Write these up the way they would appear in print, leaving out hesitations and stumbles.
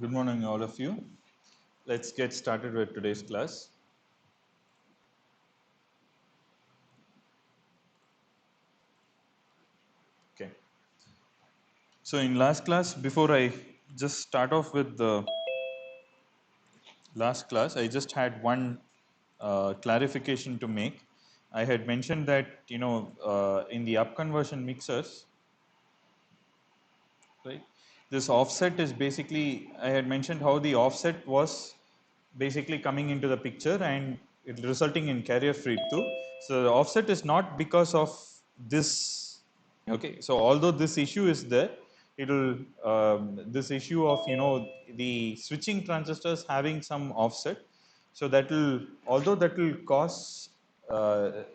Good morning, all of you. Let's get started with today's class. Okay. So in last class, before I just start off with the last class, I just had one clarification to make. I had mentioned that in the upconversion mixers, right? This offset is basically, I had mentioned how the offset was basically coming into the picture and it resulting in carrier feed through. So the offset is not because of this. Okay, so although this issue is there, it will this issue of the switching transistors having some offset. So that will, although that will cause a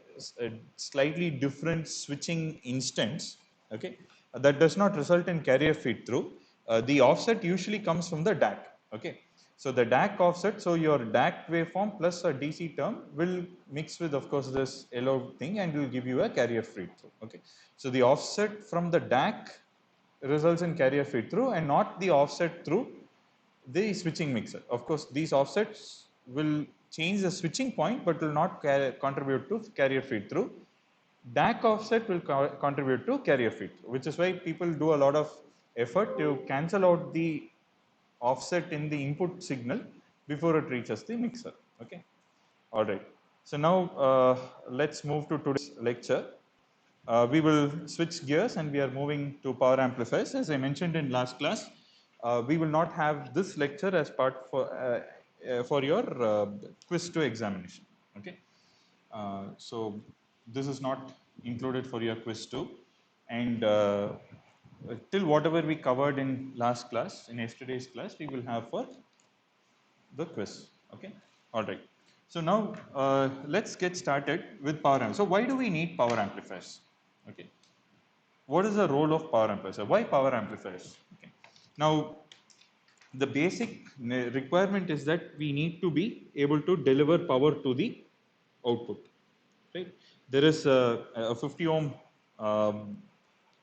slightly different switching instance. Okay, that does not result in carrier feed through. The offset usually comes from the DAC. Okay, so the DAC offset, so your DAC waveform plus a DC term will mix with, of course, this LO thing and will give you a carrier feed through. Okay, so the offset from the DAC results in carrier feed through and not the offset through the switching mixer. Of course, these offsets will change the switching point but will not contribute to carrier feed through. DAC offset will contribute to carrier feed through, which is why people do a lot of effort to cancel out the offset in the input signal before it reaches the mixer. Okay, all right. So now let's move to today's lecture. We will switch gears and we are moving to power amplifiers. As I mentioned in last class, we will not have this lecture as part for your quiz 2 examination. Okay, so this is not included for your quiz 2, and till whatever we covered in last class, in yesterday's class, we will have for the quiz. Okay, all right. So now let's get started with power amplifiers. So why do we need power amplifiers? Okay, what is the role of power amplifiers? Why power amplifiers? Okay. Now the basic requirement is that we need to be able to deliver power to the output. Right? There is a 50 ohm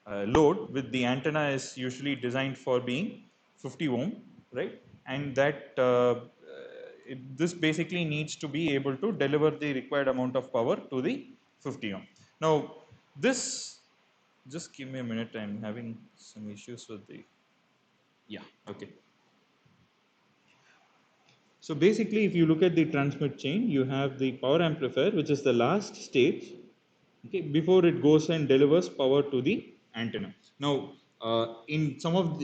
load with the antenna is usually designed for being 50 ohm, right? And that this basically needs to be able to deliver the required amount of power to the 50 ohm. Now this, just give me a minute, I'm having some issues with the, yeah, okay. So basically, if you look at the transmit chain, you have the power amplifier, which is the last stage, okay, before it goes and delivers power to the antenna. Now, in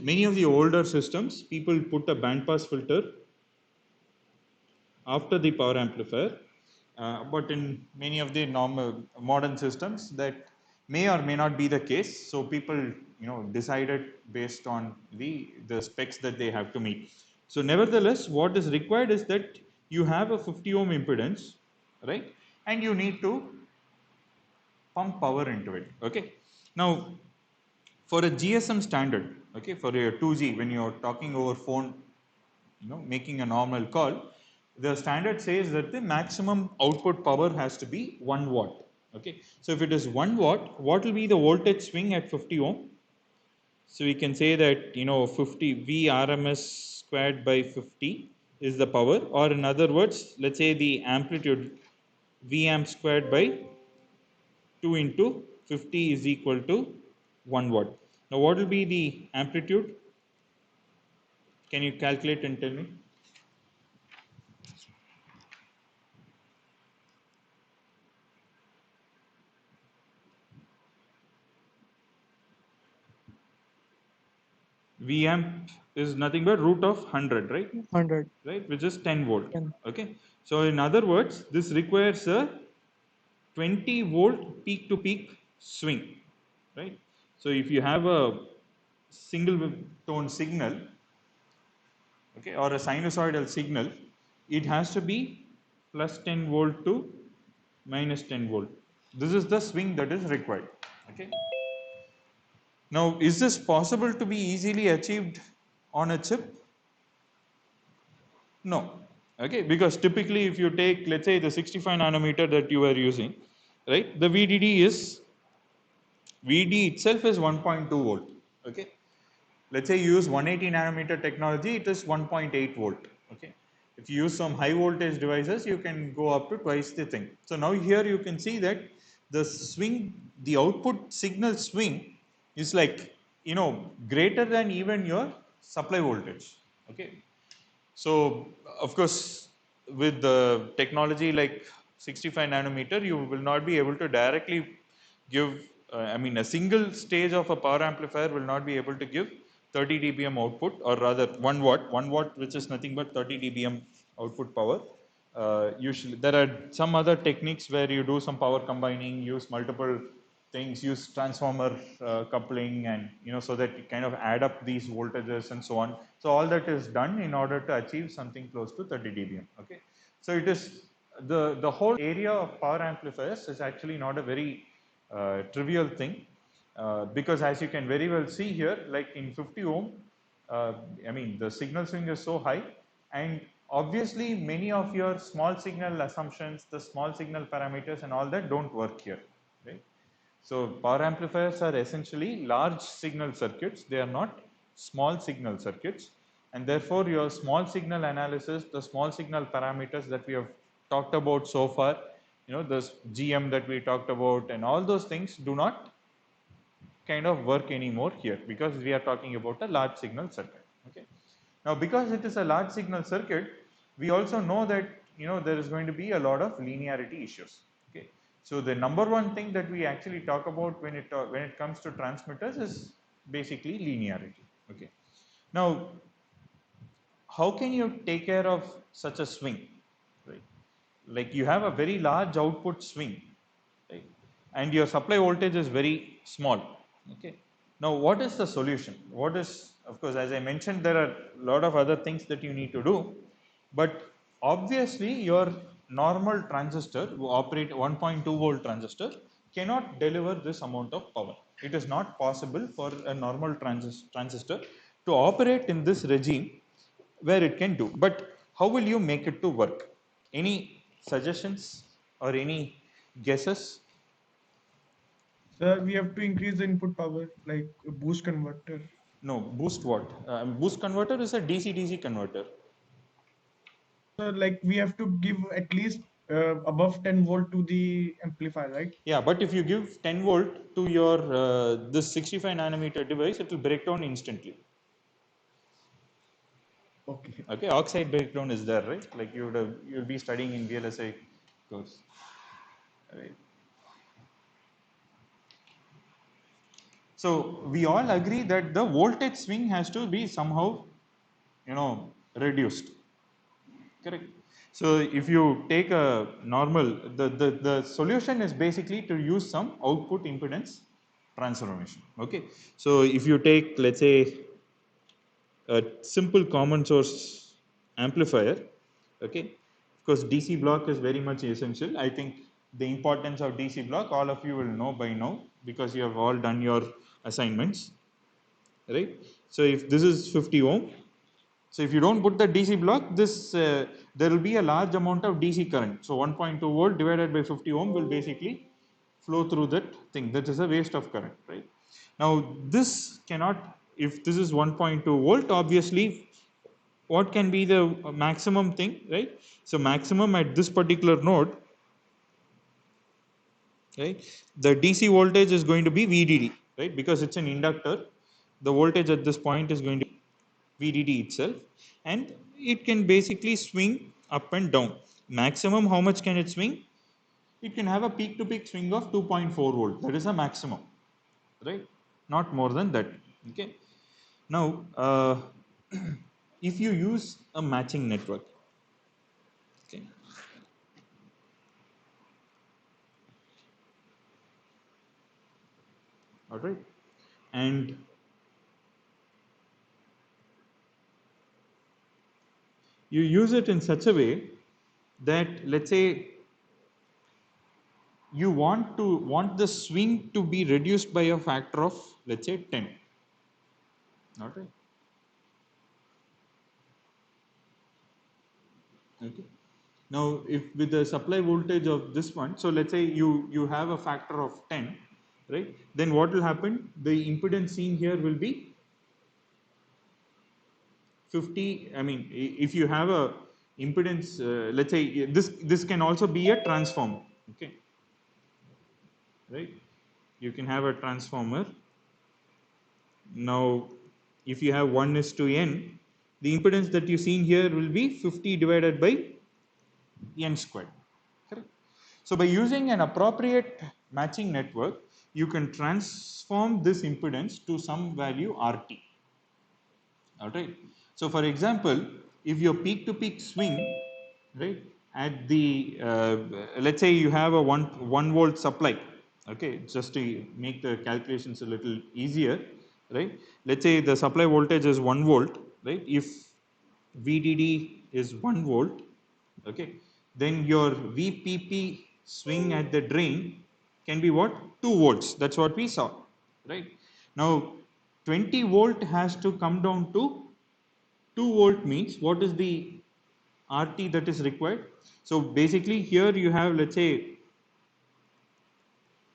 many of the older systems, people put a bandpass filter after the power amplifier, but in many of the normal modern systems, that may or may not be the case. So people, decided based on the specs that they have to meet. So nevertheless, what is required is that you have a 50 ohm impedance, right? And you need to pump power into it. Okay. Now, for a GSM standard, okay, for a 2G, when you're talking over phone, making a normal call, the standard says that the maximum output power has to be 1 watt. Okay, so if it is 1 watt, what will be the voltage swing at 50 ohm? So we can say that 50 V RMS squared by 50 is the power, or in other words, let's say the amplitude V amp squared by 2 into 50 is equal to 1 watt. Now what will be the amplitude? Can you calculate and tell me? V amp is nothing but root of 100, right? 100. Right, which is 10 volt. 10. Okay, so in other words, this requires a 20 volt peak to peak swing, right? So if you have a single tone signal, okay, or a sinusoidal signal, it has to be plus 10 volt to minus 10 volt. This is the swing that is required. Okay. Now, is this possible to be easily achieved on a chip? No. Okay, because typically if you take, let's say, the 65 nanometer that you are using, right, the VDD itself is 1.2 volt. Okay. let's say you use 180 nanometer technology, it is 1.8 volt. Okay. If you use some high voltage devices, you can go up to twice the thing. So now here you can see that the swing, the output signal swing is like, you know, greater than even your supply voltage. Okay. So of course, with the technology like 65 nanometer, you will not be able to directly give, I mean, a single stage of a power amplifier will not be able to give 30 dBm output, or rather 1 watt, which is nothing but 30 dBm output power. Usually, there are some other techniques where you do some power combining, use multiple things, use transformer coupling, and you know, so that you kind of add up these voltages and so on. So all that is done in order to achieve something close to 30 dBm. Okay, so it is the whole area of power amplifiers is actually not a very trivial thing, because as you can very well see here, like in 50 ohm, I mean, the signal swing is so high, and obviously many of your small signal assumptions, the small signal parameters and all that don't work here, right? So power amplifiers are essentially large signal circuits. They are not small signal circuits, and therefore your small signal analysis, the small signal parameters that we have talked about so far, you know, this GM that we talked about and all those things do not kind of work anymore here, because we are talking about a large signal circuit. Okay. Now, because it is a large signal circuit, we also know that, you know, there is going to be a lot of linearity issues. Okay. So the number one thing that we actually talk about when it comes to transmitters is basically linearity. Okay. Now, how can you take care of such a swing? Right. Like you have a very large output swing, right? And your supply voltage is very small. Okay. Now, what is the solution? What is, of course, as I mentioned, there are a lot of other things that you need to do, but obviously your normal transistor who operate 1.2 volt transistor cannot deliver this amount of power. It is not possible for a normal transistor to operate in this regime where it can do. But how will you make it to work? Any suggestions or any guesses? Sir, we have to increase the input power, like a boost converter. No, boost what? Boost converter is a DC-DC converter. Sir, like we have to give at least above 10 volt to the amplifier, right? Yeah, but if you give 10 volt to your this 65 nanometer device, it will break down instantly. Okay. Okay, oxide breakdown is there, right? Like you'll be studying in VLSI course, right? So we all agree that the voltage swing has to be somehow, you know, reduced. Correct. So if you take a normal, the solution is basically to use some output impedance transformation. Okay. So if you take, let's say, a simple common source amplifier, okay, of course DC block is very much essential. I think the importance of DC block all of you will know by now, because you have all done your assignments, right? So if this is 50 ohm, so if you don't put the DC block, this there will be a large amount of DC current. So 1.2 volt divided by 50 ohm will basically flow through that thing. That is a waste of current, right? Now this cannot, if this is 1.2 volt, obviously what can be the maximum thing, right? So maximum at this particular node, right? The DC voltage is going to be VDD, right? Because it's an inductor. The voltage at this point is going to be VDD itself, and it can basically swing up and down. Maximum, how much can it swing? It can have a peak to peak swing of 2.4 volt. That is a maximum, right? Not more than that. Okay. Now, if you use a matching network, okay, all right, and you use it in such a way that, let's say, you want the swing to be reduced by a factor of, let's say, 10. All right. Okay. Now, if with the supply voltage of this one, so let's say you have a factor of 10, right? Then what will happen? The impedance seen here will be 50, I mean, if you have a impedance, let's say this can also be a transformer, okay, right? You can have a transformer. Now, if you have 1 is to n, the impedance that you see here will be 50 divided by n squared. Correct? So, by using an appropriate matching network, you can transform this impedance to some value RT. Alright. So, for example, if your peak to peak swing, right, at the let's say you have a 1 volt supply, okay, just to make the calculations a little easier, right. Let's say the supply voltage is 1 volt, right. If VDD is 1 volt, okay, then your VPP swing at the drain can be what? 2 volts. That's what we saw, right. Now 20 volt has to come down to 2 volt means what is the RT that is required? So basically here you have, let's say,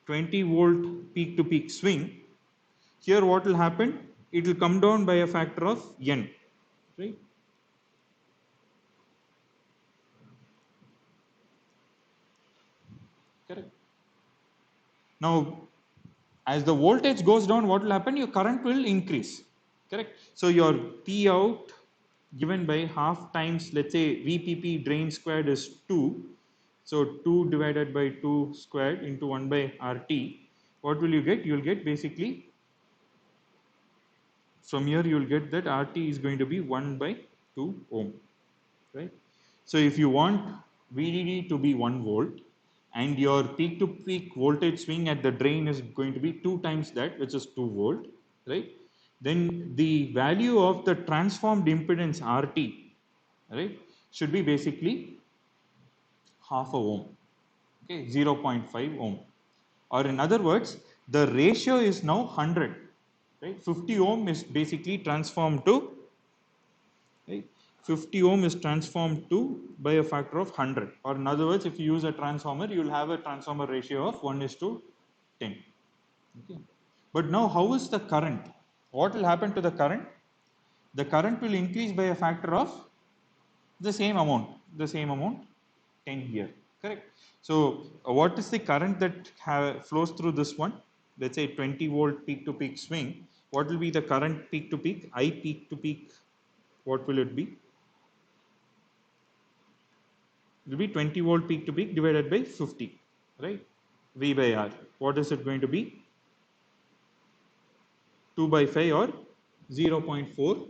20 volt peak to peak swing. Here what will happen? It will come down by a factor of n, right? Correct. Now, as the voltage goes down, what will happen? Your current will increase. Correct. So your P out given by half times, let's say VPP drain squared is 2. So 2 divided by 2 squared into 1 by RT. What will you get? You will get basically, from here you will get that RT is going to be 1 by 2 ohm, right? So if you want VDD to be 1 volt and your peak to peak voltage swing at the drain is going to be 2 times that, which is 2 volt, right? Then the value of the transformed impedance RT, right, should be basically half a ohm, okay, 0.5 ohm. Or in other words, the ratio is now 100, right? 50 ohm is basically transformed to, right? 50 ohm is transformed to by a factor of 100. Or in other words, if you use a transformer, you will have a transformer ratio of 1 is to 10. Okay. But now how is the current? What will happen to the current? The current will increase by a factor of the same amount, 10 here, correct? So what is the current that flows through this one? Let's say 20 volt peak to peak swing. What will be the current peak to peak? I peak to peak, what will it be? It will be 20 volt peak to peak divided by 50, right? V by R. What is it going to be? 2 by 5 or 0.4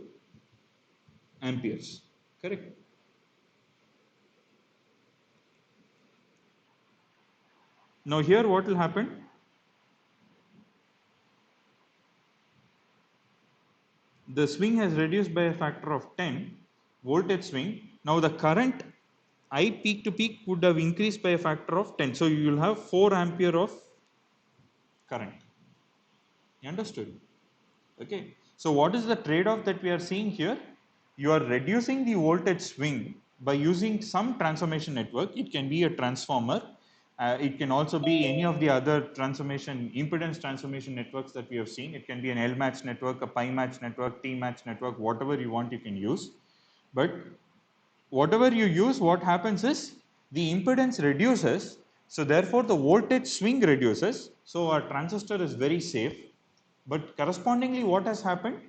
amperes, correct? Now here what will happen? The swing has reduced by a factor of 10, voltage swing. Now the current I peak to peak would have increased by a factor of 10. So you will have 4 ampere of current. You understood? Okay. So what is the trade-off that we are seeing here? You are reducing the voltage swing by using some transformation network. It can be a transformer. It can also be any of the other impedance transformation networks that we have seen. It can be an L match network, a pi match network, T match network, whatever you want you can use. But whatever you use, what happens is the impedance reduces. So therefore the voltage swing reduces. So our transistor is very safe. But correspondingly, what has happened?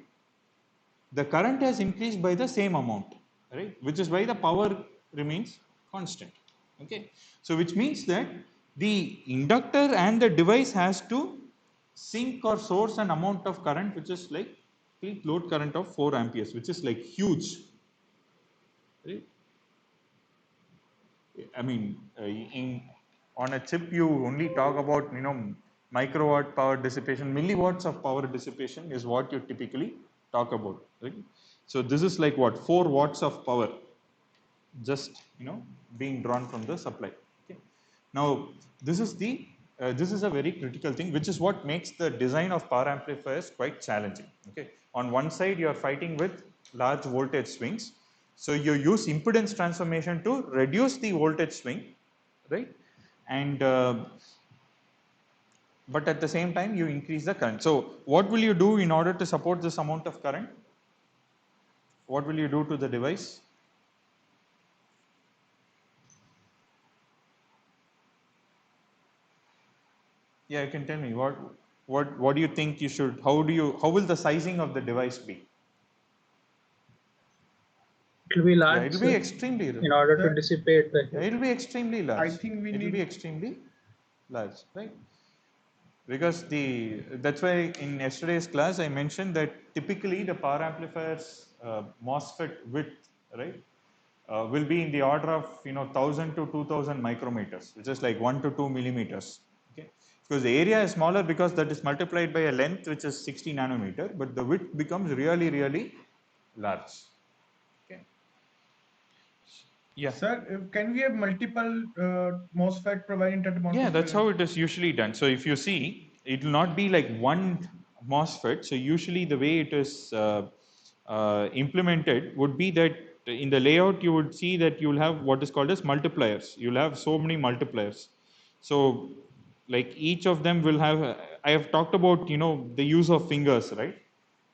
The current has increased by the same amount, right? Which is why the power remains constant. Okay. So which means that the inductor and the device has to sink or source an amount of current which is like peak load current of 4 amperes, which is like huge, right? I mean, on a chip, you only talk about, microwatt power dissipation, milliwatts of power dissipation is what you typically talk about, right? So this is like what, 4 watts of power just, being drawn from the supply. Okay. Now, this is a very critical thing, which is what makes the design of power amplifiers quite challenging. Okay. On one side, you are fighting with large voltage swings. So you use impedance transformation to reduce the voltage swing, right? And but at the same time, you increase the current. So what will you do in order to support this amount of current? what will you do to the device? Yeah, you can tell me what do you think you should, how will the sizing of the device be? It will be Yeah, large, it will be sir, extremely in order to Sir, dissipate the yeah, heat. it will be extremely large. I think we It will be need. extremely large, right? Because that's why in yesterday's class I mentioned that typically the power amplifier's MOSFET width, right, will be in the order of 1000 to 2000 micrometers, which is like 1 to 2 millimeters. Okay, because the area is smaller because that is multiplied by a length which is 60 nanometer, but the width becomes really large. Okay. Yeah. Sir, can we have multiple MOSFET providing that amount Yeah, of that's current? how it is usually done. So if you see, it will not be like one MOSFET. So usually the way it is implemented would be that in the layout you would see that you will have what is called as multipliers. You will have so many multipliers. So like each of them will have. I have talked about the use of fingers, right?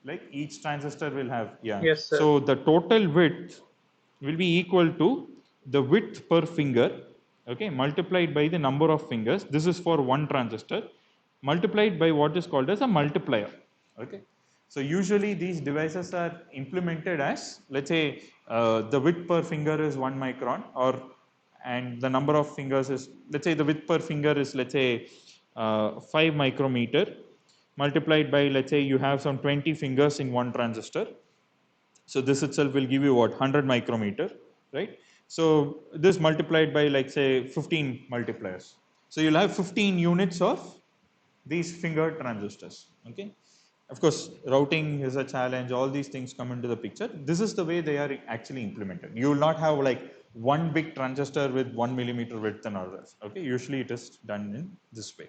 Like each transistor will have, yeah. Yes, sir. So the total width will be equal to the width per finger, okay, multiplied by the number of fingers. This is for one transistor, multiplied by what is called as a multiplier. Okay, so usually these devices are implemented as, let's say, the width per finger is 1 micron, or and the number of fingers is, let's say, the width per finger is, let's say, 5 micrometer, multiplied by, let's say, you have some 20 fingers in one transistor. So this itself will give you what, 100 micrometer, right? So this multiplied by, like, say, 15 multipliers. So you'll have 15 units of these finger transistors. Okay. Of course, routing is a challenge. All these things come into the picture. This is the way they are actually implemented. You will not have like one big transistor with 1 millimeter width and all that. Okay. Usually it is done in this way.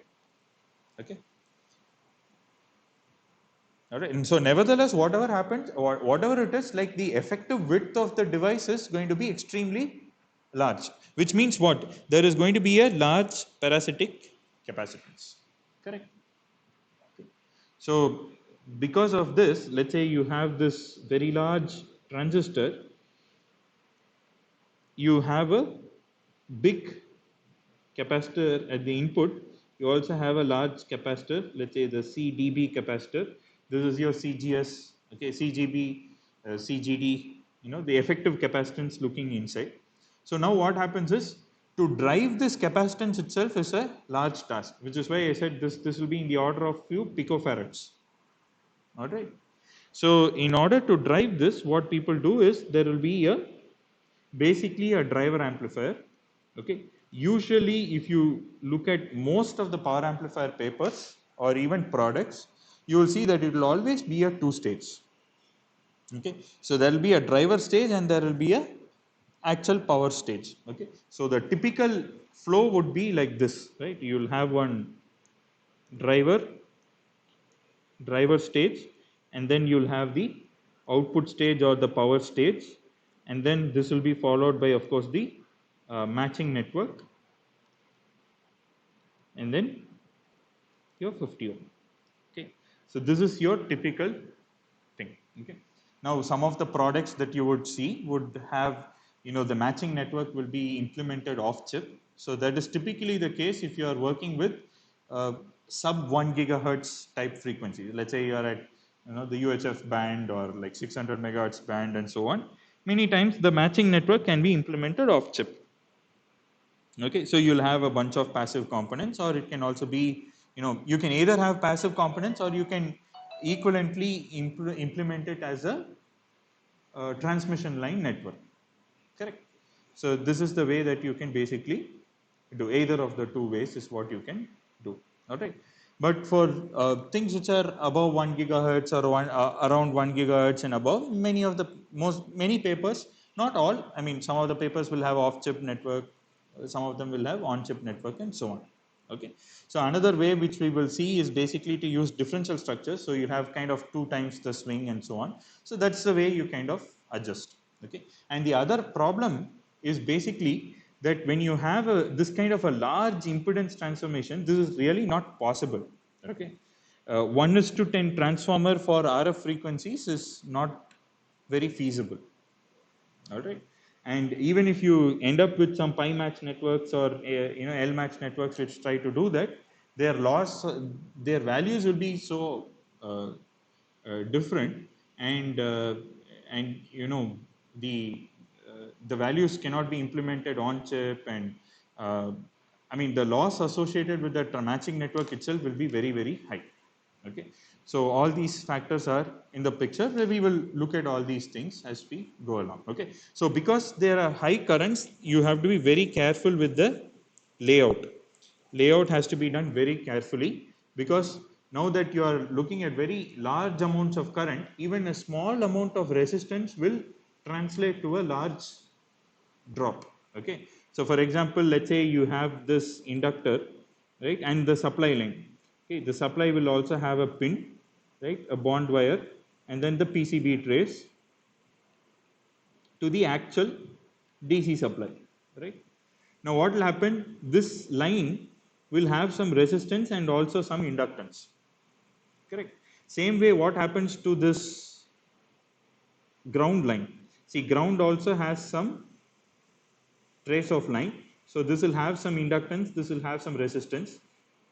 Okay. All right. And so nevertheless, whatever happens, or whatever it is, like the effective width of the device is going to be extremely large, which means what? There is going to be a large parasitic capacitance. Correct. Okay. So because of this, let's say you have this very large transistor, you have a big capacitor at the input. You also have a large capacitor, let's say the CDB capacitor. This is your CGS, okay, CGB, CGD, the effective capacitance looking inside. So now what happens is, to drive this capacitance itself is a large task, which is why I said this will be in the order of few picofarads. All right. So in order to drive this, what people do is there will be basically a driver amplifier. Okay. Usually, if you look at most of the power amplifier papers or even products, you will see that it will always be a two-stage. Okay. So there will be a driver stage and there will be a actual power stage. Okay. So the typical flow would be like this, right? You will have one driver stage, and then you'll have the output stage or the power stage, and then this will be followed by, of course, the matching network, and then your 50 ohm. Okay, so this is your typical thing. Okay, now some of the products that you would see would have, the matching network will be implemented off chip. So that is typically the case if you are working with sub 1 gigahertz type frequencies. Let's say you are at the UHF band or like 600 megahertz band and so on. Many times the matching network can be implemented off chip. Okay, so you'll have a bunch of passive components, or it can also be, you can either have passive components or you can equivalently implement it as a transmission line network. Correct. So this is the way that you can basically do. Either of the two ways is what you can do. All right. But for things which are above 1 gigahertz or around 1 gigahertz and above, many papers, not all. I mean, some of the papers will have off-chip network, some of them will have on-chip network, and so on. Okay. So another way which we will see is basically to use differential structures. So you have kind of 2 times the swing and so on. So that's the way you kind of adjust. Okay. And the other problem is basically that when you have this kind of a large impedance transformation, this is really not possible. Okay. 1:10 transformer for RF frequencies is not very feasible. All right. And even if you end up with some pi match networks or L match networks which try to do that, their loss, their values will be so different, and the the values cannot be implemented on chip, and uh, I mean the loss associated with the matching network itself will be very, very high. Okay, so all these factors are in the picture. We will look at all these things as we go along. Okay, so because there are high currents, you have to be very careful with the layout. Layout has to be done very carefully, because now that you are looking at very large amounts of current, even a small amount of resistance will translate to a large drop. Okay, so for example, let's say you have this inductor, right, and the supply line. Okay, the supply will also have a pin, right, a bond wire, and then the PCB trace to the actual DC supply, right. Now what will happen, this line will have some resistance and also some inductance, correct. Same way, what happens to this ground line? See, ground also has some trace of line. So this will have some inductance, this will have some resistance.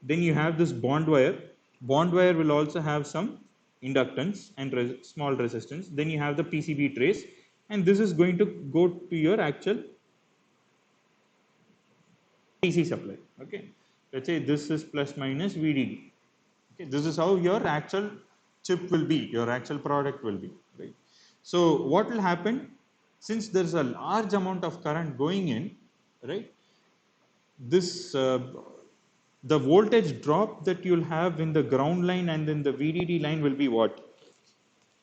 Then you have this bond wire. Bond wire will also have some inductance and small resistance. Then you have the PCB trace, and this is going to go to your actual DC supply. Okay, let's say this is plus minus VDD. Okay, this is how your actual chip will be, your actual product will be, right. So what will happen, since there is a large amount of current going in, right, this the voltage drop that you'll have in the ground line and in the VDD line will be what?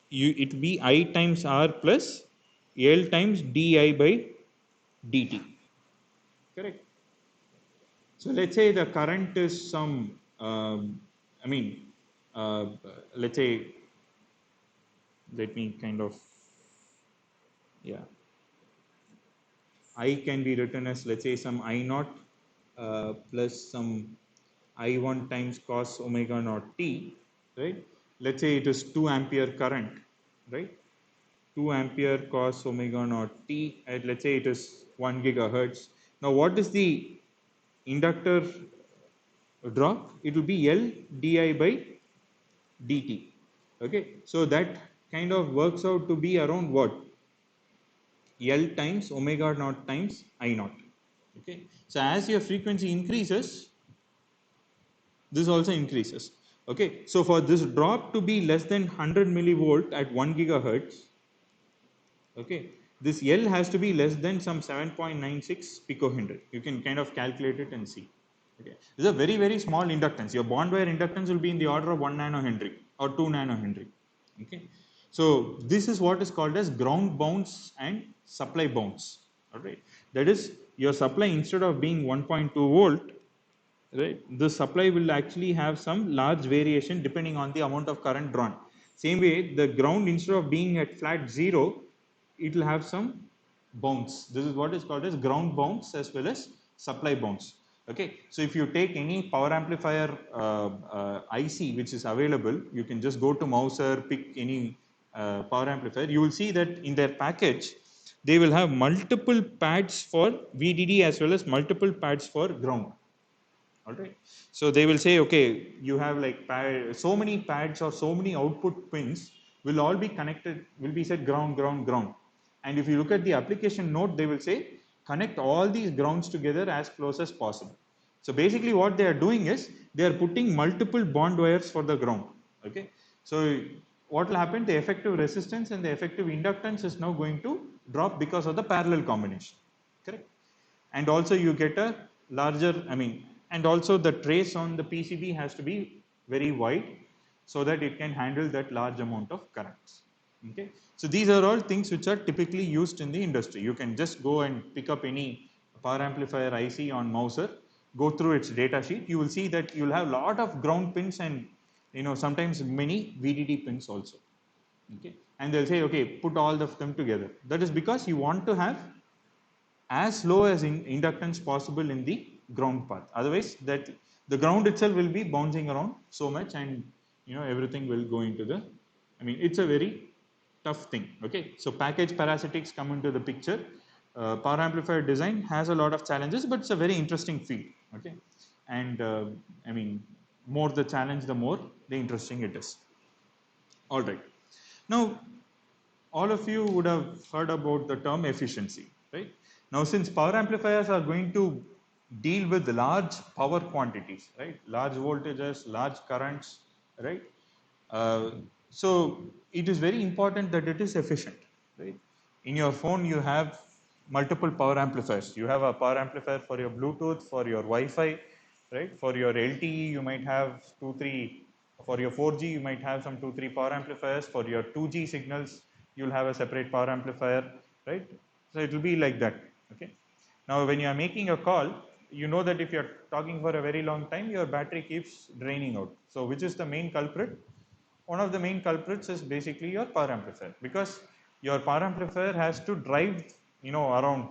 It will be I times R plus L times di by dt. Correct. So let's say the current is some, I mean, let's say, let me kind of, yeah, I can be written as, let's say, some I naught plus some I1 times cos omega naught t, right? Let's say it is 2 ampere current, right? 2 ampere cos omega naught t, and let's say it is 1 gigahertz. Now, what is the inductor drop? It will be L di by dt. Okay, so that kind of works out to be around what? L times omega naught times I naught. Okay, so as your frequency increases, this also increases. Okay, so for this drop to be less than 100 millivolt at 1 gigahertz, okay, this L has to be less than some 7.96 picohenry. You can kind of calculate it and see. Okay, this is a very, very small inductance. Your bond wire inductance will be in the order of 1 nanohenry or 2 nanohenry. Okay, so this is what is called as ground bounce and supply bounce. All right, that is, your supply, instead of being 1.2 volt, right, the supply will actually have some large variation depending on the amount of current drawn. Same way, the ground, instead of being at flat 0, it will have some bounce. This is what is called as ground bounce as well as supply bounce. Okay, so if you take any power amplifier IC which is available, you can just go to Mouser, pick any power amplifier. You will see that in their package they will have multiple pads for VDD as well as multiple pads for ground. All right, so they will say, okay, you have like so many pads or so many output pins will all be connected, will be said ground, ground, ground. And if you look at the application note, they will say connect all these grounds together as close as possible. So basically what they are doing is they are putting multiple bond wires for the ground. Okay, so what will happen, the effective resistance and the effective inductance is now going to drop because of the parallel combination. Correct. And also you get a larger, I mean, and also the trace on the PCB has to be very wide so that it can handle that large amount of currents. Okay, so these are all things which are typically used in the industry. You can just go and pick up any power amplifier IC on Mouser, go through its data sheet. You will see that you will have a lot of ground pins and sometimes many VDD pins also. Okay, and they'll say, okay, put all of them together. That is because you want to have as low as inductance possible in the ground path. Otherwise, that the ground itself will be bouncing around so much, and everything will go into the. I mean, it's a very tough thing. Okay, so package parasitics come into the picture. Power amplifier design has a lot of challenges, but it's a very interesting field. Okay, and I mean, more the challenge, the more the interesting it is. All right. Now, all of you would have heard about the term efficiency, right? Now, since power amplifiers are going to deal with large power quantities, right? Large voltages, large currents, right? Uh, so it is very important that it is efficient, right? In your phone, you have multiple power amplifiers. You have a power amplifier for your Bluetooth, for your Wi-Fi, right? For your LTE, you might have 2, 3. For your 4G, you might have some 2, 3 power amplifiers. For your 2G signals, you'll have a separate power amplifier, right? So it will be like that, okay? Now, when you are making a call, you know that if you're talking for a very long time, your battery keeps draining out. So which is the main culprit? One of the main culprits is basically your power amplifier, because your power amplifier has to drive, around.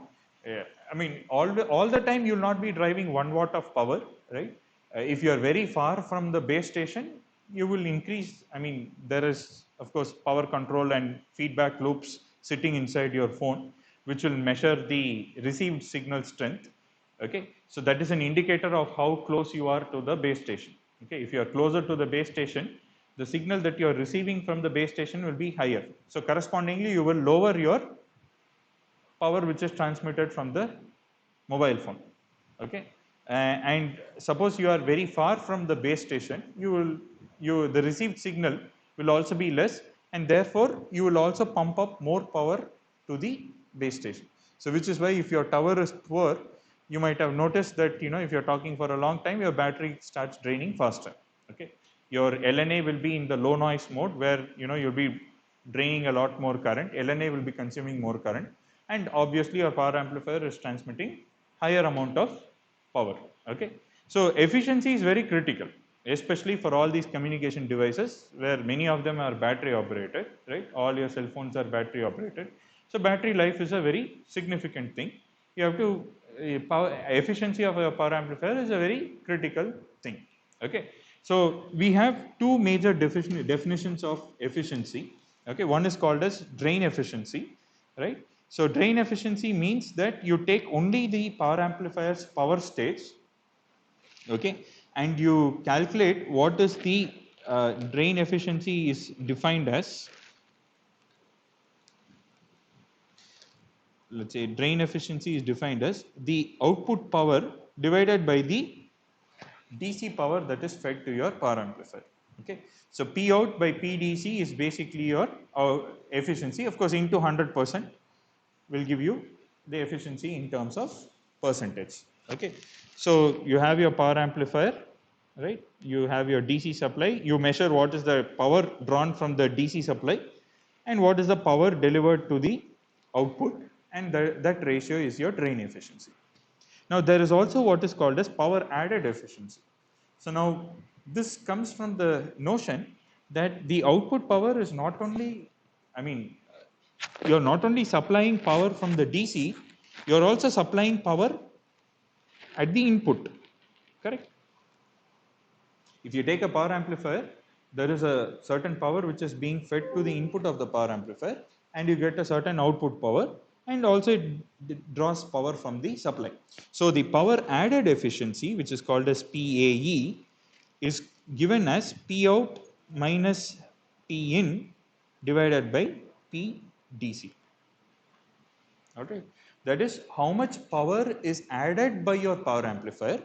I mean, all the time you'll not be driving 1 watt of power, right? If you are very far from the base station, you will increase. I mean, there is of course power control and feedback loops sitting inside your phone, which will measure the received signal strength. Okay, so that is an indicator of how close you are to the base station. Okay, if you are closer to the base station, the signal that you are receiving from the base station will be higher. So correspondingly, you will lower your power which is transmitted from the mobile phone. Okay, and suppose you are very far from the base station, the received signal will also be less, and therefore you will also pump up more power to the base station. So which is why if your tower is poor, you might have noticed that if you're talking for a long time, your battery starts draining faster. Okay, your LNA will be in the low noise mode, where you'll be draining a lot more current. LNA will be consuming more current, and obviously your power amplifier is transmitting higher amount of power. Okay, so efficiency is very critical, especially for all these communication devices where many of them are battery operated, right? All your cell phones are battery operated. So battery life is a very significant thing. You have to efficiency of a power amplifier is a very critical thing. Okay, so we have two major definitions of efficiency. Okay, one is called as drain efficiency, right? So drain efficiency means that you take only the power amplifier's power states, okay, and you calculate what is the drain efficiency is defined as. Let's say drain efficiency is defined as the output power divided by the DC power that is fed to your power amplifier. Okay, so P out by P DC is basically your efficiency. Of course, into 100% will give you the efficiency in terms of percentage. Okay, so you have your power amplifier, right? You have your DC supply. You measure what is the power drawn from the DC supply, and what is the power delivered to the output, and that ratio is your drain efficiency. Now there is also what is called as power added efficiency. So now this comes from the notion that the output power is not only, I mean, you're not only supplying power from the DC, you're also supplying power at the input, correct? If you take a power amplifier, there is a certain power which is being fed to the input of the power amplifier, and you get a certain output power, and also it draws power from the supply. So the power added efficiency, which is called as PAE, is given as P out minus P in divided by P DC. Okay, that is how much power is added by your power amplifier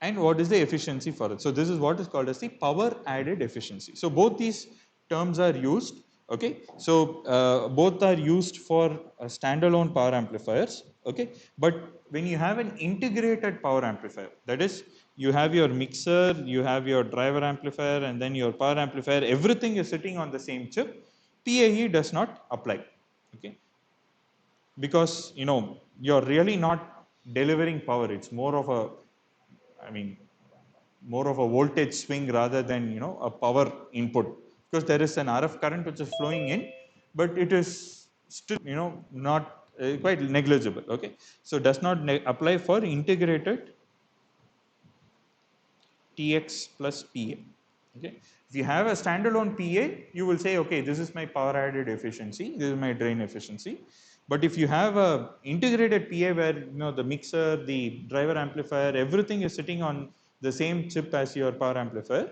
and what is the efficiency for it. So this is what is called as the power added efficiency. So both these terms are used. Okay, so both are used for standalone power amplifiers. Okay, but when you have an integrated power amplifier, that is, you have your mixer, you have your driver amplifier, and then your power amplifier, everything is sitting on the same chip, PAE does not apply. Okay, because you're really not delivering power. It's more of a, I mean, more of a voltage swing rather than a power input, because there is an RF current which is flowing in, but it is still not quite negligible. Okay, so does not apply for integrated TX plus PA. Okay, If you have a standalone PA, you will say, okay, this is my power added efficiency, this is my drain efficiency. But if you have a integrated PA where the mixer, the driver amplifier, everything is sitting on the same chip as your power amplifier,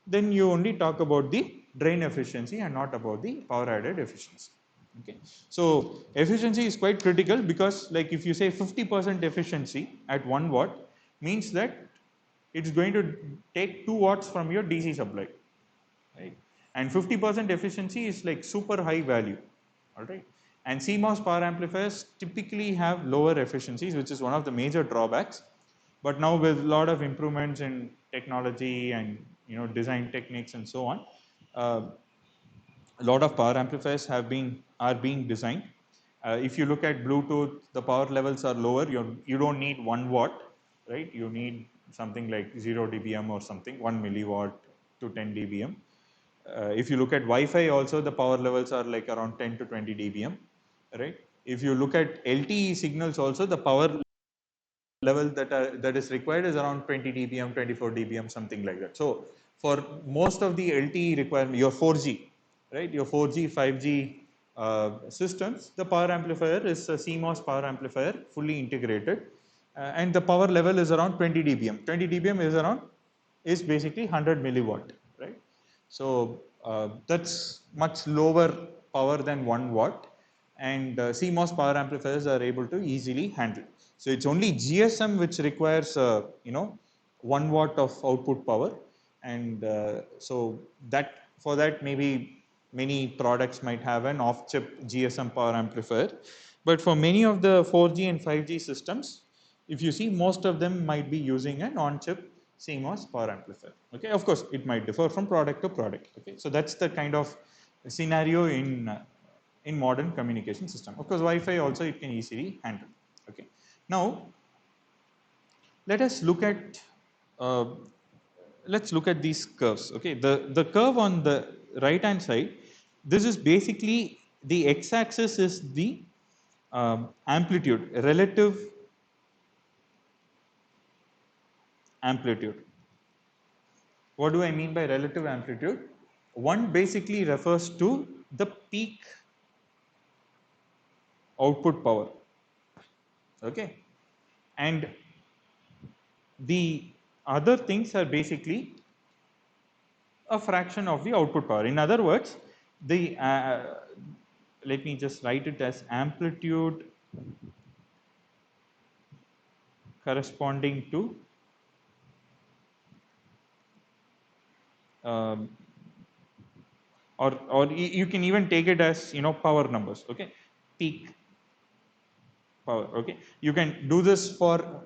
then you only talk about the drain efficiency and not about the power added efficiency. Okay, so efficiency is quite critical because, like, if you say 50% efficiency at 1 watt, means that it's going to take 2 watts from your DC supply, right? And 50% efficiency is like super high value, all right? And CMOS power amplifiers typically have lower efficiencies, which is one of the major drawbacks. But now with a lot of improvements in technology and design techniques and so on, uh, a lot of power amplifiers are being designed. If you look at Bluetooth, the power levels are lower. You don't need 1 watt, right? You need something like 0 dBm or something, 1 milliwatt to 10 dBm. If you look at Wi-Fi also, the power levels are like around 10 to 20 dBm, right? If you look at LTE signals also, the power level that is required is around 20 dBm, 24 dBm, something like that. So for most of the LTE requirement, your 4G, right? Your 4G, 5G systems, the power amplifier is a CMOS power amplifier, fully integrated, and the power level is around 20 dBm. 20 dBm is basically 100 milliwatt, right? So that's much lower power than 1 watt, and CMOS power amplifiers are able to easily handle. So it's only GSM which requires 1 watt of output power, and so that for that maybe many products might have an off-chip GSM power amplifier, but for many of the 4G and 5G systems, if you see, most of them might be using an on-chip CMOS power amplifier. Okay, of course, it might differ from product to product. Okay, so that's the kind of scenario in modern communication system. Of course, Wi-Fi also it can easily handle. Okay, now let us look at these curves. Okay, the curve on the right hand side, this is basically the x-axis is the amplitude, relative amplitude. What do I mean by relative amplitude? One basically refers to the peak output power. Okay, and the other things are basically a fraction of the output power. In other words, the let me just write it as amplitude corresponding to um, or you can even take it as power numbers. Okay, peak power. Okay, you can do this for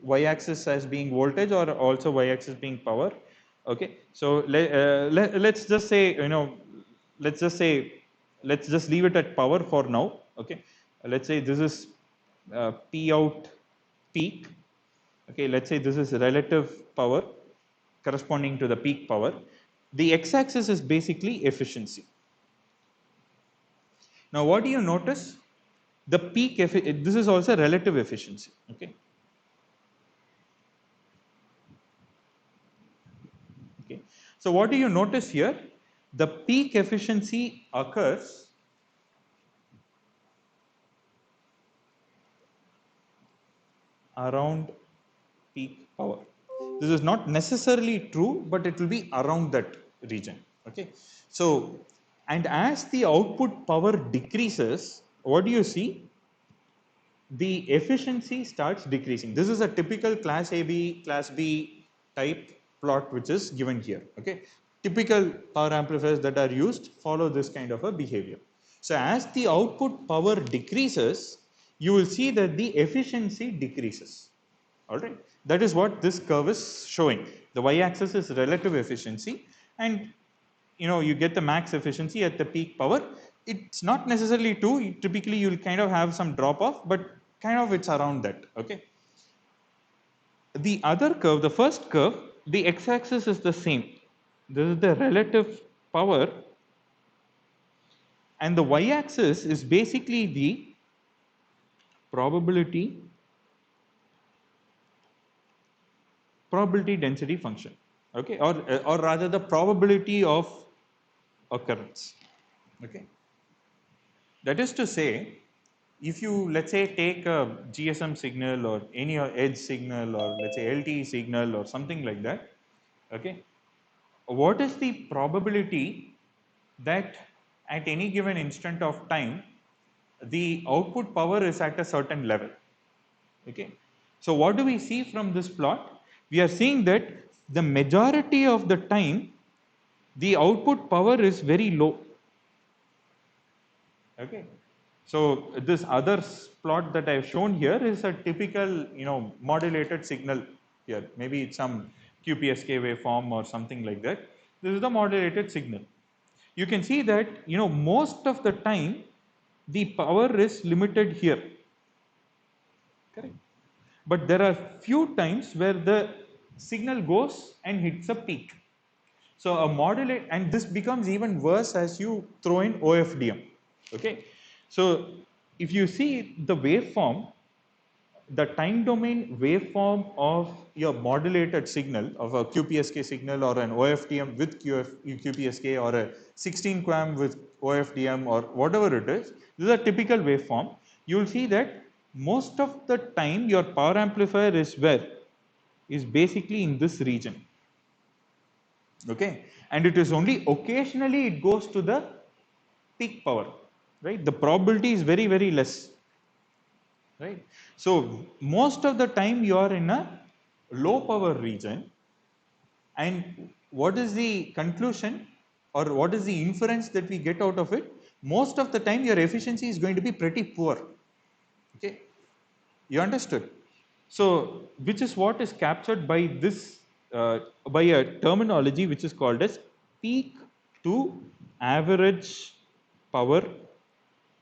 y-axis as being voltage or also y-axis being power. Okay, so let's just say let's just leave it at power for now. Okay, let's say this is P out peak. Okay, let's say this is relative power corresponding to the peak power. The x-axis is basically efficiency. Now what do you notice? The peak this is also relative efficiency. Okay, okay, so what do you notice here? The peak efficiency occurs around peak power. This is not necessarily true, but it will be around that region. Okay, so and as the output power decreases, what do you see? The efficiency starts decreasing. This is a typical class AB, class B type plot which is given here. Okay, typical power amplifiers that are used follow this kind of a behavior. So as the output power decreases, you will see that the efficiency decreases. All right, that is what this curve is showing. The y-axis is relative efficiency, and you get the max efficiency at the peak power. It's not necessarily true. Typically you'll kind of have some drop off, but kind of it's around that. Okay, the other curve, the first curve, the x-axis is the same. This is the relative power, and the y-axis is basically the probability density function. okay, or rather the probability of occurrence. Okay, that is to say, if you let's say take a GSM signal or any edge signal or let's say LTE signal or something like that, okay, what is the probability that at any given instant of time the output power is at a certain level? Okay, so what do we see from this plot? We are seeing that the majority of the time the output power is very low. Okay, so this other plot that I have shown here is a typical, modulated signal here. Maybe it's some QPSK waveform or something like that. This is the modulated signal. You can see that, most of the time the power is limited here. Correct. But there are few times where the signal goes and hits a peak. So a modulate, and this becomes even worse as you throw in OFDM. Okay, so if you see the waveform, the time domain waveform of your modulated signal of a QPSK signal or an OFDM with QPSK or a 16 QAM with OFDM or whatever it is, this is a typical waveform. You will see that most of the time your power amplifier is where? Is basically in this region. Okay, and it is only occasionally it goes to the peak power, right? The probability is very, very less, right? So most of the time you are in a low power region, and what is the conclusion or what is the inference that we get out of it? Most of the time your efficiency is going to be pretty poor. Okay, you understood? So which is what is captured by this by a terminology which is called as peak to average power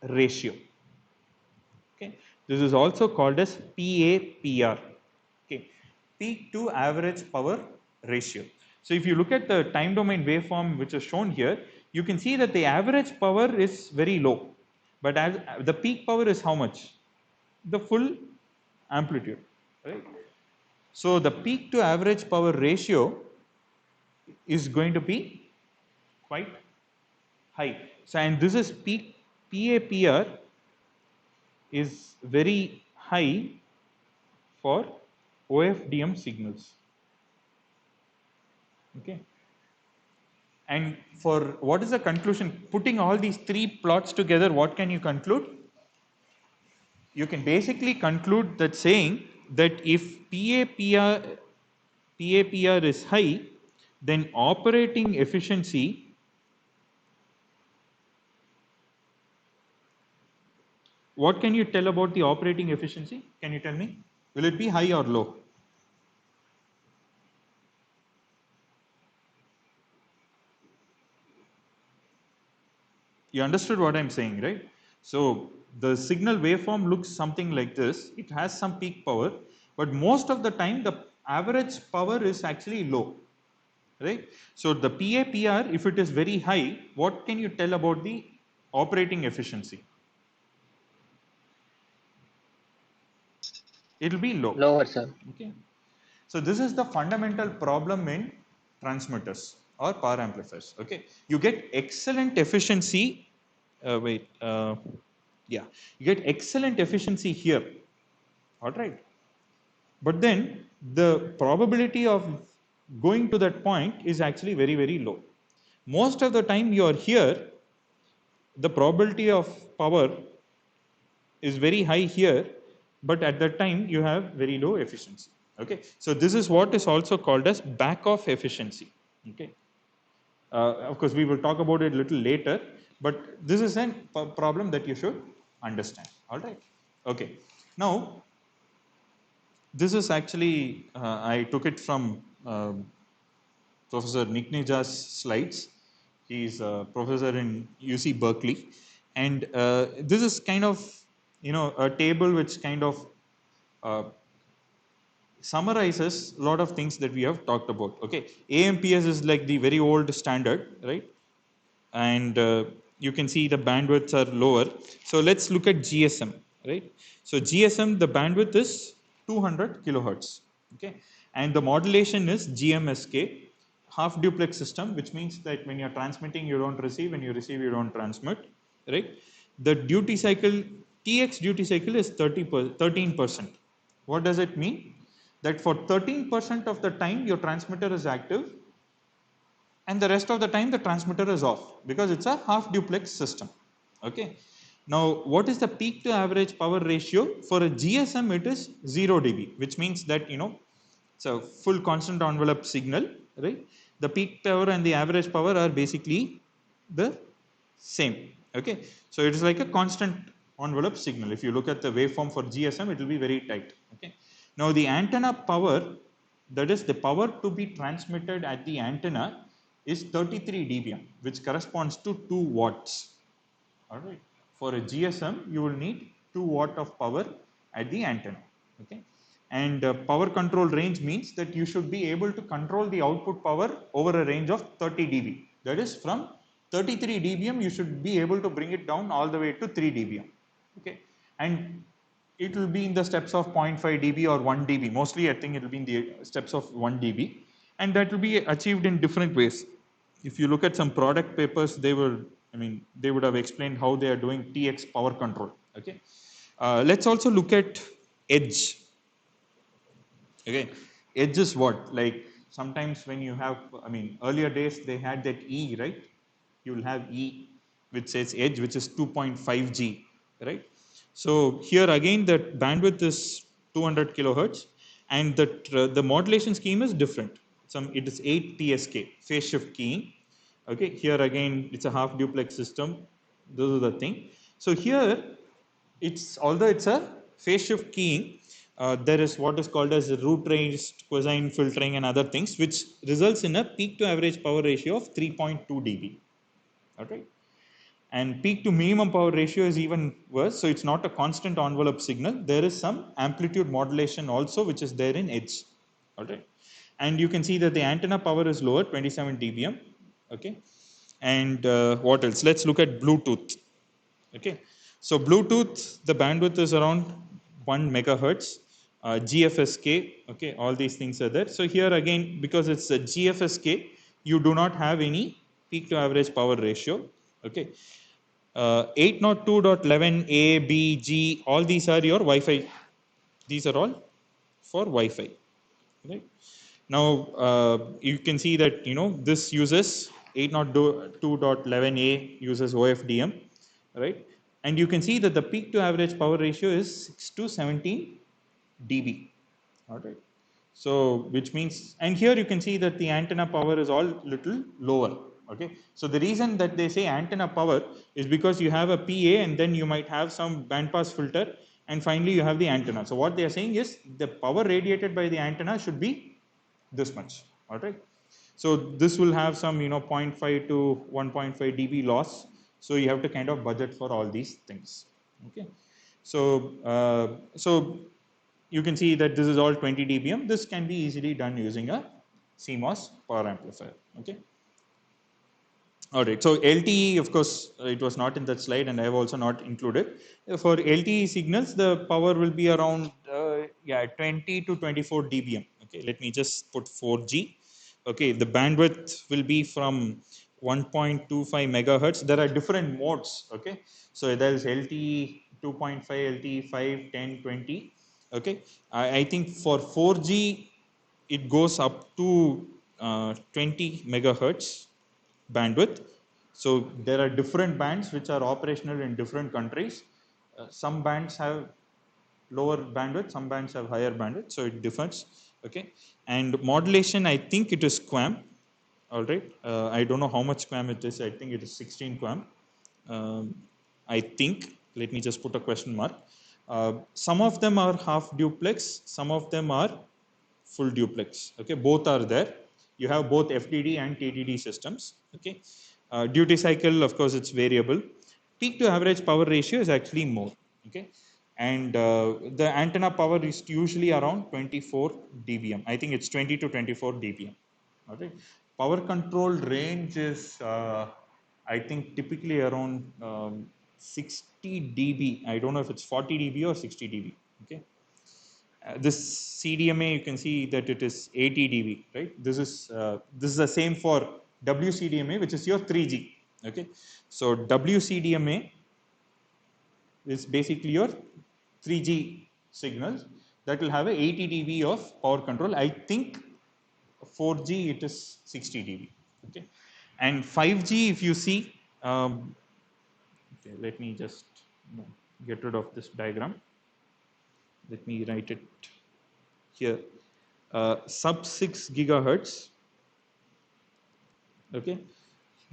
ratio. Okay, this is also called as PAPR. Okay, peak to average power ratio. So if you look at the time domain waveform which is shown here, you can see that the average power is very low, but as the peak power is how much? The full amplitude, right? So the peak to average power ratio is going to be quite high. So and this is peak PAPR is very high for OFDM signals. Okay. And for what is the conclusion? Putting all these three plots together, what can you conclude? You can basically conclude that saying that if PAPR is high, then operating efficiency what can you tell about the operating efficiency? Can you tell me? Will it be high or low? You understood what I'm saying, right? So the signal waveform looks something like this. It has some peak power, but most of the time the average power is actually low, right? So the PAPR, if it is very high, what can you tell about the operating efficiency? It will be low. Lower, sir. Okay. So this is the fundamental problem in transmitters or power amplifiers. Okay, you get excellent efficiency. Yeah, you get excellent efficiency here. All right, but then the probability of going to that point is actually very, very low. Most of the time you are here, the probability of power is very high here, but at that time you have very low efficiency. Okay, so this is what is also called as back off efficiency. Okay, of course we will talk about it a little later, but this is a problem that you should understand. All right. Okay, now this is actually I took it from Professor Nick Nija's slides. He's a professor in UC Berkeley, and this is kind of a table which kind of summarizes a lot of things that we have talked about. Okay, AMPS is like the very old standard, right? And you can see the bandwidths are lower. So let's look at GSM, right? So GSM, the bandwidth is 200 kilohertz, okay? And the modulation is GMSK. half duplex system, which means that when you're transmitting, you don't receive, when you receive, you don't transmit, right? The duty cycle, TX duty cycle is 13%. What does it mean? That for 13% of the time, your transmitter is active, and the rest of the time the transmitter is off, because it's a half duplex system. Okay. Now, what is the peak to average power ratio? For a GSM, it is 0 dB, which means that, it's a full constant envelope signal, right? The peak power and the average power are basically the same. Okay. So it is like a constant envelope signal. If you look at the waveform for GSM, it will be very tight. Okay. Now, the antenna power, that is the power to be transmitted at the antenna, is 33 dBm, which corresponds to 2 watts. All right. For a GSM, you will need 2 watt of power at the antenna. Okay. And power control range means that you should be able to control the output power over a range of 30 dB. That is, from 33 dBm, you should be able to bring it down all the way to 3 dBm. Okay. And it will be in the steps of 0.5 dB or 1 dB. Mostly, I think it will be in the steps of 1 dB. And that will be achieved in different ways. If you look at some product papers, they would have explained how they are doing TX power control. Okay. Let's also look at edge. Okay. Edge is what? Like sometimes when you have, earlier days they had that E, right? You will have E which says edge, which is 2.5 G, right? So here again, that bandwidth is 200 kilohertz, and the modulation scheme is different. It is 8 TSK, phase shift keying. Okay, here again, it's a half duplex system. Those are the thing. So here, although it's a phase shift keying, there is what is called as root range, cosine filtering, and other things, which results in a peak to average power ratio of 3.2 dB. Okay. And peak to minimum power ratio is even worse. So it's not a constant envelope signal. There is some amplitude modulation also, which is there in edge. All right. And you can see that the antenna power is lower, 27 dBm. Okay. And what else? Let's look at Bluetooth. Okay. So Bluetooth, the bandwidth is around 1 megahertz. GFSK, okay, all these things are there. So here again, because it's a GFSK, you do not have any peak to average power ratio. Okay. 802.11a, b, g, all these are your Wi-Fi. These are all for Wi-Fi. Right. Now you can see that this uses 802.11a uses OFDM, right? And you can see that the peak to average power ratio is 6 to 17 dB. All right. So which means, and here you can see that the antenna power is all little lower. Okay. So the reason that they say antenna power is because you have a PA and then you might have some bandpass filter, and finally you have the antenna. So what they are saying is the power radiated by the antenna should be this much. All right. So this will have some 0.5 to 1.5 dB loss. So you have to kind of budget for all these things. Okay. So you can see that this is all 20 dBm. This can be easily done using a CMOS power amplifier. Okay. All right. So LTE, of course, it was not in that slide, and I have also not included. For LTE signals, the power will be around 20 to 24 dBm. Okay. Let me just put 4G. Okay. The bandwidth will be from 1.25 megahertz. There are different modes. Okay. So there is LTE 2.5, LTE 5, 10, 20. Okay. I think for 4G, it goes up to 20 megahertz bandwidth. So there are different bands which are operational in different countries. Some bands have lower bandwidth, some bands have higher bandwidth, so it differs. Okay, and modulation, I think it is QAM. All right, I don't know how much QAM it is. I think it is 16 QAM. I think. Let me just put a question mark. Some of them are half duplex, some of them are full duplex. Okay, both are there. You have both FDD and TDD systems. Okay, duty cycle, of course, it's variable. Peak to average power ratio is actually more. Okay, and the antenna power is usually around 24 dBm. I think it's 20 to 24 dBm. Okay, power control range is I think typically around 60 dB. I don't know if it's 40 dB or 60 dB. Okay, This CDMA, you can see that it is 80 dB, right? This is the same for WCDMA, which is your 3G. Okay, so WCDMA is basically your 3G signals that will have a 80 dB of power control. I think 4G it is 60 dB. Okay, and 5G, if you see, okay, let me just get rid of this diagram. Let me write it here. Sub 6 gigahertz. Okay,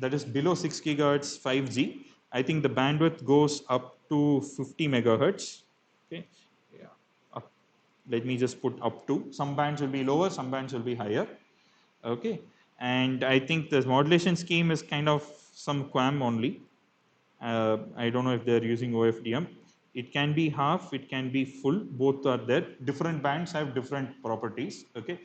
that is below 6 gigahertz 5G. I think the bandwidth goes up to 50 megahertz. Okay, yeah. Let me just put up to. Some bands will be lower, some bands will be higher. Okay, and I think the modulation scheme is kind of some QAM only. I don't know if they're using OFDM. It can be half, it can be full, both are there. Different bands have different properties. Okay,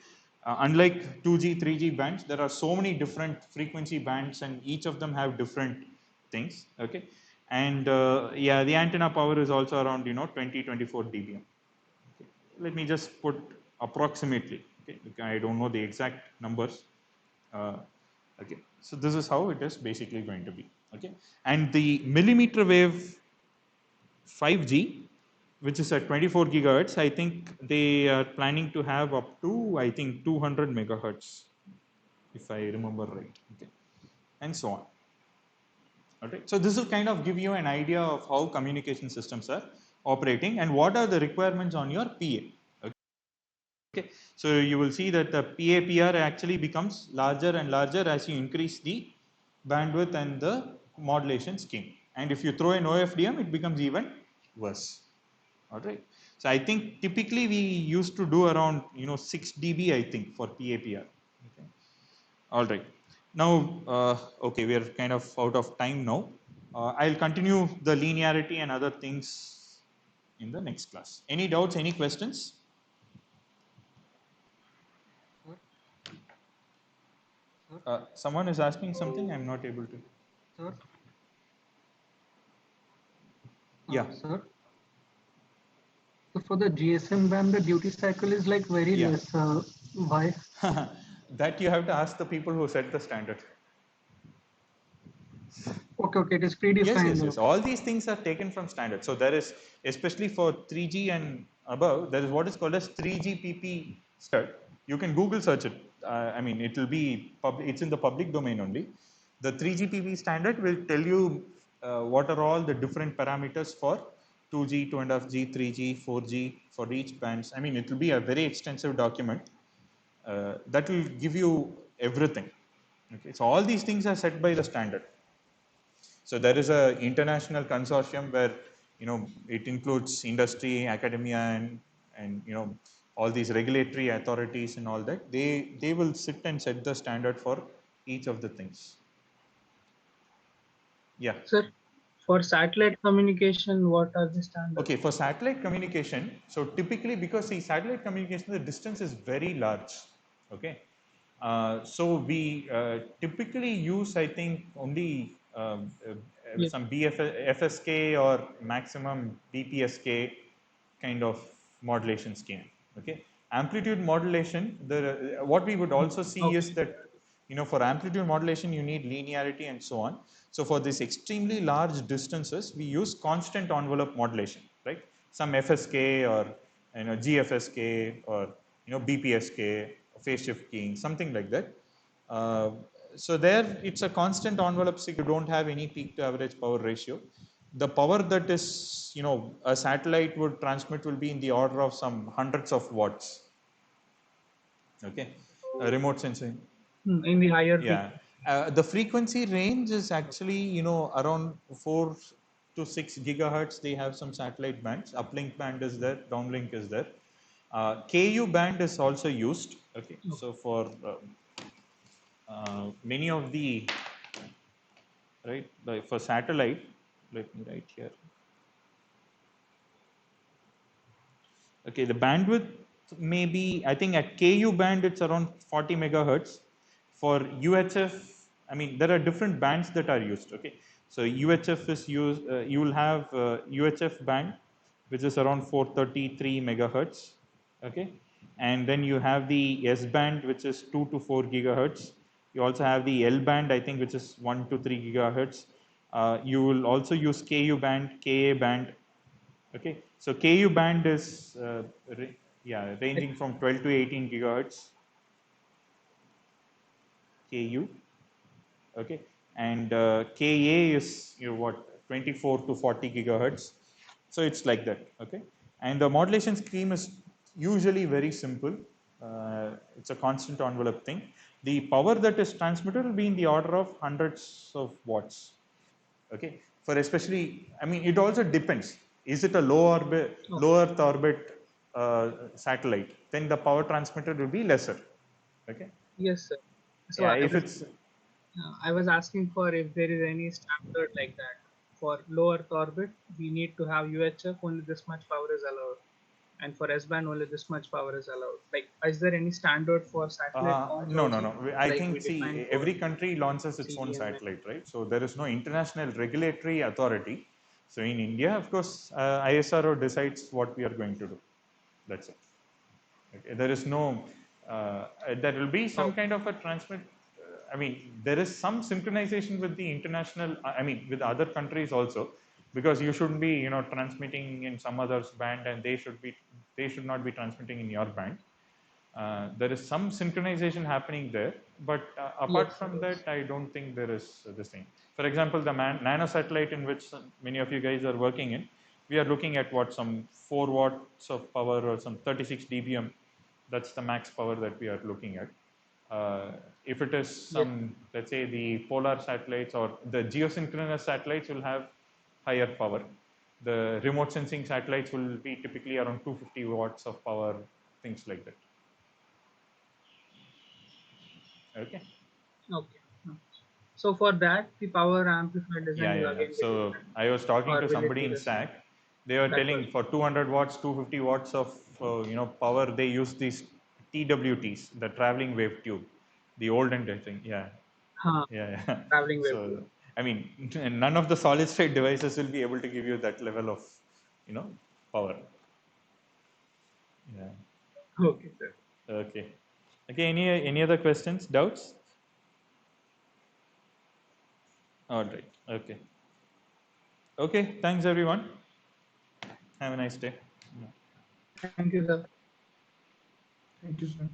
unlike 2G, 3G bands, there are so many different frequency bands, and each of them have different things. Okay, and yeah, the antenna power is also around 20-24 dBm. Okay. Let me just put approximately. Okay, I don't know the exact numbers. Uh, okay, so this is how it is basically going to be. Okay, and the millimeter wave 5G, which is at 24 gigahertz, I think they are planning to have up to, I think, 200 megahertz, if I remember right. Okay, and so on. Okay, so this will kind of give you an idea of how communication systems are operating and what are the requirements on your PA. Okay, so you will see that the PAPR actually becomes larger and larger as you increase the bandwidth and the modulation scheme. And if you throw in OFDM, it becomes even worse. All right. So I think typically we used to do around 6 dB, I think, for PAPR. Okay. All right. Now, okay, we are kind of out of time now. I'll continue the linearity and other things in the next class. Any doubts? Any questions? Sir, sir, Someone is asking something. I'm not able to. sir, Yeah. sir. So for the GSM band, the duty cycle is like very Yeah. less. Why? That you have to ask the people who set the standard. Okay, okay, it is Yes, predefined. yes, yes. All these things are taken from standard. So there is, especially for 3G and above, there is what is called as 3GPP standard. You can Google search it. I mean, it will be it's in the public domain only. The 3GPP standard will tell you what are all the different parameters for 2G, 2.5G, 3G, 4G for each bands. I mean, it will be a very extensive document that will give you everything. Okay, so all these things are set by the standard. So there is a international consortium where it includes industry, academia, and all these regulatory authorities and all that. They will sit and set the standard for each of the things. Yeah. Sir, for satellite communication, what are the standards? Okay, for satellite communication, so typically because see satellite communication, the distance is very large. Okay, so we typically use, I think, only Yes. some FSK or maximum BPSK kind of modulation scheme. Okay, amplitude modulation. What we would also see Okay. is that for amplitude modulation you need linearity and so on. So for these extremely large distances, we use constant envelope modulation, right? Some FSK or GFSK or BPSK, phase shift keying, something like that. So there it's a constant envelope, so you don't have any peak to average power ratio. The power that is a satellite would transmit will be in the order of some hundreds of watts. Okay, remote sensing. In the higher Yeah, the frequency range is actually around 4 to 6 gigahertz. They have some satellite bands. Uplink band is there, downlink is there. KU band is also used. Okay, so for many of the like for satellite, let me write here. Okay, the bandwidth may be, I think at KU band it's around 40 megahertz. For UHF, I mean there are different bands that are used. Okay, so UHF is used. You will have UHF band, which is around 433 megahertz. Okay, and then you have the S band, which is 2 to 4 gigahertz. You also have the L band, I think, which is 1 to 3 gigahertz. You will also use KU band, KA band. Okay, so KU band is ranging from 12 to 18 gigahertz. KU. Okay, and KA is 24 to 40 gigahertz. So it's like that. Okay, and the modulation scheme is usually very simple. It's a constant envelope thing. The power that is transmitted will be in the order of hundreds of watts. Okay, for especially, I mean, it also depends. Is it a low Earth orbit satellite? Then the power transmitted will be lesser. Okay. Yes, sir. So Yeah, if it's I was asking for if there is any standard like that. For low Earth orbit, we need to have UHF, only this much power is allowed. And for S-band, only this much power is allowed. Like, is there any standard for satellite launch no, also? no, no. I Like think, we define see, for every country launches its own CDMA? satellite, right? So there is no international regulatory authority. So in India, of course, ISRO decides what we are going to do. That's it. Okay. There is no, there will be some kind of a transmit. I mean, there is some synchronization with the international, I mean, with other countries also, because you shouldn't be, transmitting in some other's band, and they should not be transmitting in your band. There is some synchronization happening there, but apart Yes, from yes. that, I don't think there is this thing. For example, the nano satellite in which many of you guys are working in, we are looking at some 4 watts of power or some 36 dBm. That's the max power that we are looking at. If it is some, let's say, the polar satellites or the geosynchronous satellites will have higher power. The remote sensing satellites will be typically around 250 watts of power, things like that. Okay. Okay. So for that, the power amplifier design will Yeah. again be So different, I was talking or to will it somebody be in the same? SAC. They were That was telling for 200 watts, 250 watts of power, they use these TWTs, the traveling wave tube, the olden day thing. Yeah. huh, Yeah. traveling wave So tube. I mean, none of the solid state devices will be able to give you that level of power. Yeah. Okay, sir. Okay. Okay. Any other questions, doubts? All right. Okay. Okay. Thanks, everyone. Have a nice day. Thank you, sir. Thank you, sir.